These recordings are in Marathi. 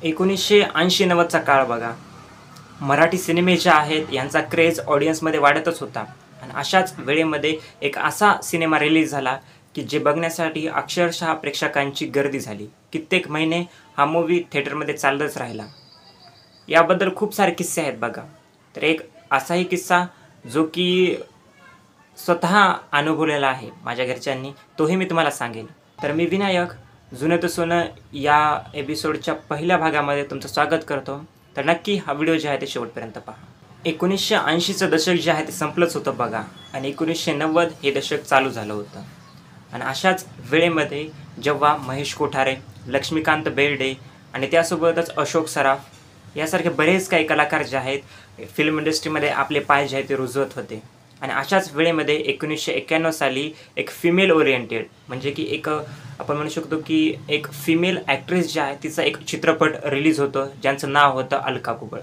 1980-90चा काळ बघा. मराठी सिनेमे जे आहेत यांचा क्रेज ऑडियन्समध्ये वाढतच होता आणि अशाच वेळेमध्ये एक असा सिनेमा रिलीज झाला की जे बघण्यासाठी अक्षरशः प्रेक्षकांची गर्दी झाली. कित्येक महिने हा मूव्ही थिएटरमध्ये चालतच राहिला. याबद्दल खूप सारे किस्से आहेत बघा. तर एक असाही किस्सा जो की स्वतः अनुभवलेला आहे माझ्या घरच्यांनी, तोही मी तुम्हाला सांगेन. तर मी विनायक, जुनं तर सोनं या एपिसोडच्या पहिल्या भागामध्ये तुमचं स्वागत करतो. तर नक्की हा व्हिडिओ जे आहे ते शेवटपर्यंत पहा. 1980चं दशक जे आहे ते संपलंच होतं बघा आणि 1990 हे दशक चालू झालं होतं. आणि अशाच वेळेमध्ये जेव्हा महेश कोठारे, लक्ष्मीकांत बेर्डे आणि त्यासोबतच अशोक सराफ यासारखे बरेच काही कलाकार जे आहेत फिल्म इंडस्ट्रीमध्ये आपले पाय जे आहेत ते रुजवत होते. आणि अशाच वेळेमध्ये 1991 साली एक फिमेल ओरिएंटेड म्हणजे की एक आपण म्हणू शकतो की एक फिमेल ॲक्ट्रेस जी आहे तिचा एक चित्रपट रिलीज होतो ज्यांचं नाव होतं अलका कुबल.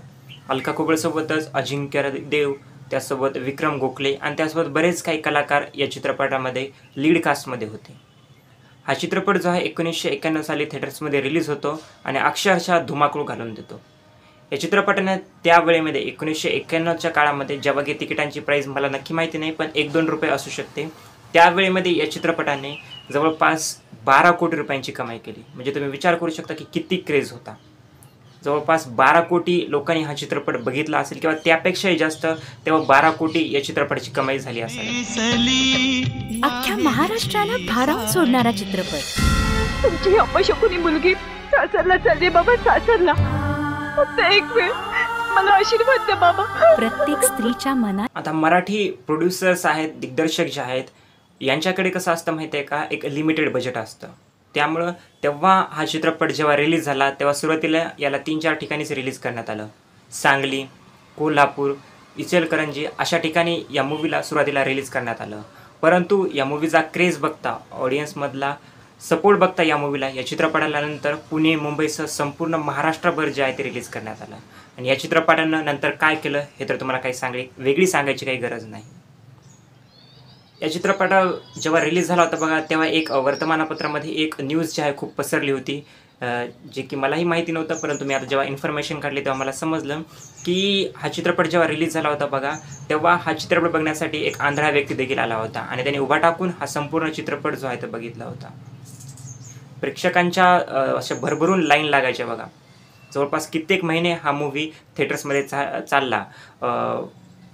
अलका कुबलसोबतच अजिंक्य देव, त्यासोबत विक्रम गोखले आणि त्यासोबत बरेच काही कलाकार या चित्रपटामध्ये लीड कास्टमध्ये होते. हा चित्रपट जो आहे 1991 साली थिएटर्समध्ये रिलीज होतो आणि अक्षरशः धुमाकूळ घालून देतो. या चित्रपटाने त्या वेळेमध्ये 1991च्या काळामध्ये जेव्हा की तिकिटांची प्राईस मला नक्की माहिती नाही, पण 1-2 रुपये असू शकते. त्यावेळेमध्ये या चित्रपटाने जवळपास 12 कोटी रुपयांची कमाई केली. म्हणजे तुम्ही विचार करू शकता की किती क्रेज होता. जवळपास 12 कोटी लोकांनी हा चित्रपट बघितला असेल किंवा त्यापेक्षाही जास्त. तेव्हा 12 कोटी या चित्रपटाची कमाई झाली असेल. अख्ख्या महाराष्ट्राला भारावून सोडणारा चित्रपट. तुमची अपशकुनी मुलगी सासरला चालली बाबा, सासरला. फक्त एक वेळ मला आशीर्वाद द्या बाबा. प्रत्येक स्त्रीच्या मनात. आता मराठी प्रोड्युसर्स आहेत, दिग्दर्शक जे आहेत यांच्याकडे कसं असतं माहिती आहे का, एक लिमिटेड बजेट असतं. त्यामुळं तेव्हा हा चित्रपट जेव्हा रिलीज झाला तेव्हा सुरुवातीला याला 3-4 ठिकाणीच रिलीज करण्यात आलं. सांगली, कोल्हापूर, इचलकरंजी अशा ठिकाणी या मूवीला सुरुवातीला रिलीज करण्यात आलं. परंतु या मूवीचा क्रेज बघता, ऑडियन्समधला सपोर्ट बघता या मूवीला, या चित्रपटाला नंतर पुणे, मुंबईसह संपूर्ण महाराष्ट्रभर जे आहे ते रिलीज करण्यात आलं. आणि या चित्रपटानं नंतर काय केलं हे तर तुम्हाला काही वेगळी सांगायची काही गरज नाही. या चित्रपटा जेव्हा रिलीज झाला होता बघा तेव्हा एक वर्तमानपत्रामध्ये एक न्यूज जी आहे खूप पसरली होती, जे की मलाही माहिती नव्हतं. परंतु मी आता जेव्हा इन्फॉर्मेशन काढली तेव्हा मला समजलं की हा चित्रपट जेव्हा रिलीज झाला होता बघा तेव्हा हा चित्रपट बघण्यासाठी एक आंधळा व्यक्ती देखील आला होता आणि त्याने उभा टाकून हा संपूर्ण चित्रपट जो आहे तो बघितला होता. प्रेक्षकांच्या अशा भरभरून लाईन लागायच्या बघा. जवळपास कित्येक महिने हा मूव्ही थिएटर्समध्ये चालला.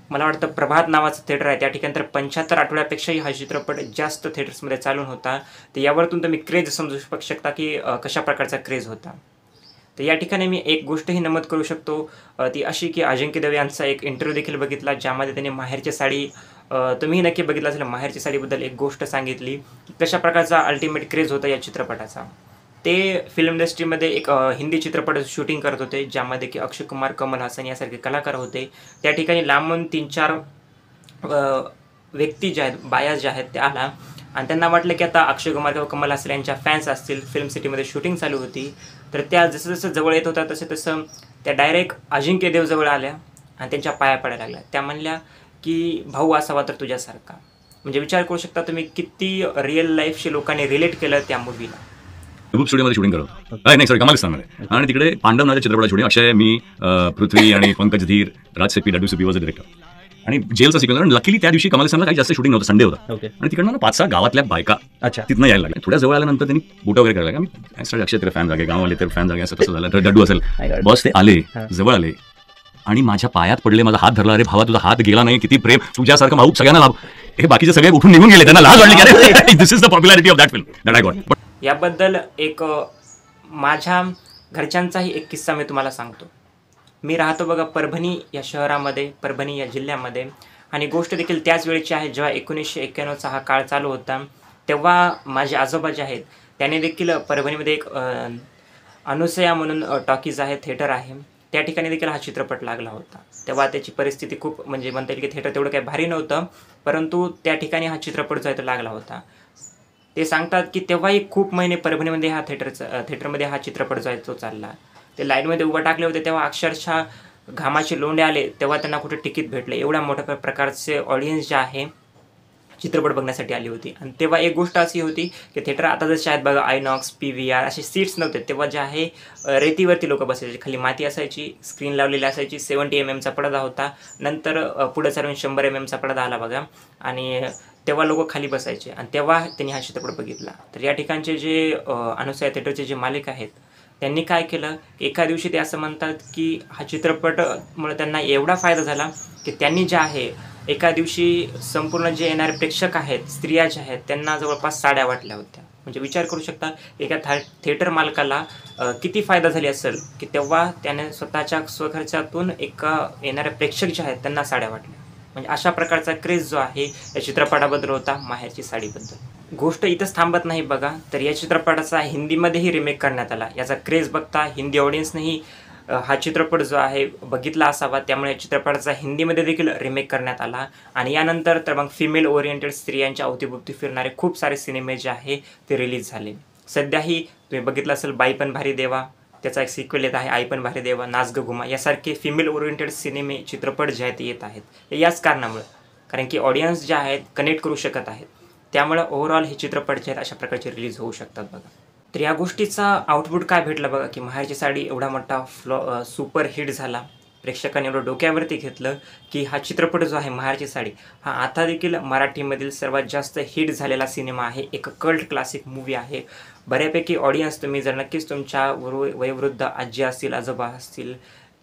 मला वाटतं प्रभात नावाचं थिएटर आहे त्या ठिकाणी तर 75 आठवड्यापेक्षाही हा चित्रपट जास्त थिएटर्समध्ये चालून होता. तर यावरतून तुम्ही क्रेज समजू शकता की कशा प्रकारचा क्रेज होता. तर या ठिकाणी मी एक गोष्टही नमूद करू शकतो, ती अशी की अजिंक्य देव यांचा एक इंटरव्ह्यू देखील बघितला ज्यामध्ये त्यांनी माहेरची साडी, तुम्ही नक्की बघितलं असेल, माहेरची साडीबद्दल एक गोष्ट सांगितली कशा प्रकारचा अल्टिमेट क्रेज होता या चित्रपटाचा. ते फिल्म इंडस्ट्रीमध्ये एक हिंदी चित्रपट शूटिंग करत होते ज्यामध्ये की अक्षय कुमार, कमल हासन यासारखे कलाकार होते. त्या ठिकाणी लांबून 3-4 व्यक्ती ज्या आहेत, बाया ज्या आहेत त्या आला आणि त्यांना वाटलं की आता अक्षय कुमार किंवा कमल हासन यांच्या फॅन्स असतील. फिल्म सिटीमध्ये शूटिंग चालू होती. तर त्या जसं जसं जवळ येत होता तसं त्या डायरेक्ट अजिंक्य देव जवळ आल्या आणि त्यांच्या पाया पडायला लागल्या. त्या म्हणल्या की भाऊ असावा तर तुझ्यासारखा. म्हणजे विचार करू शकता तुम्ही किती रिअल लाईफशी लोकांनी रिलेट केलं त्या मूवीला. ग्रुप स्टुडिओमध्ये शूटिंग करत होतो. नाही सॉरी, कमालिस्तानमध्ये. आणि तिकडे पांडव नावाच्या चित्रपटात शूटिंग. अक्षय, मी, पृथ्वी आणि Pankaj Dheer, Raj Sippy, W Sippy was director. आणि जेलचा सिक्वेन्स. आणि लकीली त्या दिवशी कमालिस्तानला काही जास्त शूटिंग नव्हतं, संडे होता. आणि तिकडनं 5-6 गावातल्या बायका तिथनं यायला लागल्या. थोड्या जवळ आल्यानंतर त्यांनी बोटं वगैरे करायला लागले. अक्षय तेरे फॅन जागे, गाववाले तेरे फॅन जागे, असं तसं झालं. डड्डू असेल बस. ते आले, जवळ आले आणि माझ्या पायात पडले, माझा हात धरला. अरे भावा, तुझा हात गेला नाही, किती प्रेम, तुझ्यासारखं भाऊ सगळ्यांना लाभ. हे बाकीचे सगळे उठून निघून गेले. त्यांना लाज वाटली की this is the popularity of that film that I got. याबद्दल एक माझ्या घरच्यांचाही एक किस्सा मी तुम्हाला सांगतो. मी राहतो बघा परभणी या शहरामध्ये, परभणी या जिल्ह्यामध्ये. आणि गोष्ट देखील त्याच वेळेची आहे जेव्हा 1991चा हा काळ चालू होता. तेव्हा माझे आजोबा जे आहेत त्याने देखील परभणीमध्ये एक अनुसया म्हणून टॉकीज आहे, थिएटर आहे, त्या ठिकाणी देखील हा चित्रपट लागला होता. तेव्हा त्याची परिस्थिती खूप म्हणजे म्हणता येईल की थिएटर तेवढं काही भारी नव्हतं, परंतु त्या ठिकाणी हा चित्रपट जो आहे तो लागला होता. ते सांगतात की तेव्हाही खूप महिने परभणीमध्ये हा थिएटरमध्ये हा चित्रपट जो आहे तो चालला. ते लाईनमध्ये उभा टाकले होते तेव्हा अक्षरशः घामाचे लोंढे आले तेव्हा त्यांना कुठे तिकीट भेटले. एवढ्या मोठ्या प्रकारचे ऑडियन्स जे आहे चित्रपट बघण्यासाठी आली होती. आणि तेव्हा एक गोष्ट अशी होती की थिएटर आता जसे आहेत बघा, आयनॉक्स, PVR असे सीट्स नव्हते. तेव्हा जे आहे रेतीवरती लोक बसायचे, खाली माती असायची, स्क्रीन लावलेली असायची, 70 mm चा पडदा होता. नंतर पुढे चालून 100 mm चा पडदा आला बघा. आणि तेव्हा लोक खाली बसायचे आणि तेव्हा त्यांनी हा चित्रपट बघितला. तर या ठिकाणचे जे अनुसया थिएटरचे जे मालिक आहेत त्यांनी काय केलं, एका दिवशी ते असं म्हणतात की हा चित्रपटमुळे त्यांना एवढा फायदा झाला की त्यांनी जे आहे एका दिवशी संपूर्ण जे येणारे प्रेक्षक आहेत, स्त्रिया ज्या आहेत, त्यांना जवळपास साड्या वाटल्या होत्या. म्हणजे विचार करू शकता एका थिएटर मालकाला किती फायदा झाली असेल की तेव्हा त्याने स्वतःच्या स्वखर्चातून एका येणाऱ्या प्रेक्षक जे आहेत त्यांना साड्या वाटल्या. म्हणजे अशा प्रकारचा क्रेज जो आहे या चित्रपटाबद्दल होता, माहेरची साडीबद्दल. गोष्ट इथंच थांबत नाही बघा, तर या चित्रपटाचा हिंदीमध्येही रिमेक करण्यात आला. याचा क्रेज बघता हिंदी ऑडियन्सनेही हा चित्रपट जो आहे बघितला असावा, त्यामुळे या चित्रपटाचा हिंदीमध्ये देखील रिमेक करण्यात आला. आणि यानंतर तर मग फिमेल ओरिएंटेड स्त्रियांच्या अवतीभोवती फिरणारे खूप सारे सिनेमे जे आहे ते रिलीज झाले. सध्याही तुम्ही बघितलं असेल बाई पण भारी देवा, त्याचा एक सिक्वेल येत आहे आई पण भारी देवा, नाच ग घुमा, यासारखे फिमेल ओरिएंटेड सिनेमे चित्रपट जे आहेत ते येत आहेत. याच कारणामुळे, कारण की ऑडियन्स जे आहेत कनेक्ट करू शकत आहेत, त्यामुळे ओव्हरऑल हे चित्रपट जे आहेत अशा प्रकारचे रिलीज होऊ शकतात बघा. तर या गोष्टीचा आउटपुट काय भेटला बघा की माहेरची साडी एवढा मोठा सुपर हिट झाला. प्रेक्षकांनी एवढं डोक्यावरती घेतलं की हा चित्रपट जो आहे माहेरची साडी हा आता देखील मराठीमधील सर्वात जास्त हिट झालेला सिनेमा आहे. एक कल्ट क्लासिक मूवी आहे. बऱ्यापैकी ऑडियन्स तुम्ही जर नक्कीच तुमच्या वयोवृद्ध आजी असतील, आजोबा असतील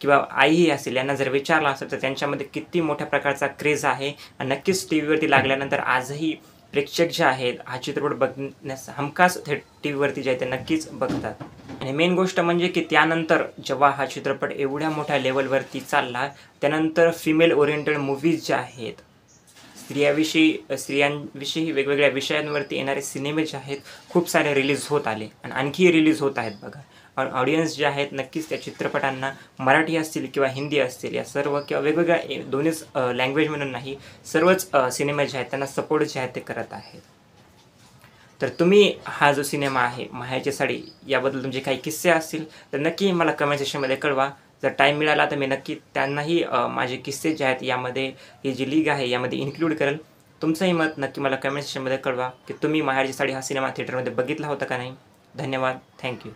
किंवा आईही असेल, यांना जर विचारलं असेल तर त्यांच्यामध्ये किती मोठ्या प्रकारचा क्रेज आहे. आणि नक्कीच टी व्हीवरती लागल्यानंतर आजही प्रेक्षक जे आहेत हा चित्रपट बघण्यास हमखास टी व्हीवरती जे आहे ते नक्कीच बघतात. आणि मेन गोष्ट म्हणजे की त्यानंतर जेव्हा हा चित्रपट एवढ्या मोठ्या लेवलवरती चालला, त्यानंतर फिमेल ओरिएंटेड मूव्हीज ज्या आहेत, स्त्रियांविषयी वेगवेगळ्या विषयांवरती येणारे सिनेमे जे आहेत खूप सारे रिलीज होत आले आणि आणखी रिलीज होत आहेत बघा. ऑडियन्स जे आहेत नक्कीच त्या चित्रपटांना मराठी असतील किंवा हिंदी असतील या सर्व किंवा वेगवेगळ्या दोन्हीच लँग्वेज म्हणून नाही, सर्वच सिनेमे जे आहेत त्यांना सपोर्ट जे आहेत ते करत आहेत. तर तुम्ही हा जो सिनेमा आहे माहेरची साडी याबद्दल तुमचे काही किस्से असतील तर नक्की मला कमेंट सेक्शनमध्ये कळवा. जर टाईम मिळाला तर मी नक्की त्यांनाही माझे किस्से जे आहेत यामध्ये ही जी लीग आहे यामध्ये इन्क्लूड करेल. तुमचंही मत नक्की मला कमेंट सेक्शनमध्ये कळवा की तुम्ही माहेरची साडी हा सिनेमा थिएटरमध्ये बघितला होता का नाही. धन्यवाद. थँक्यू.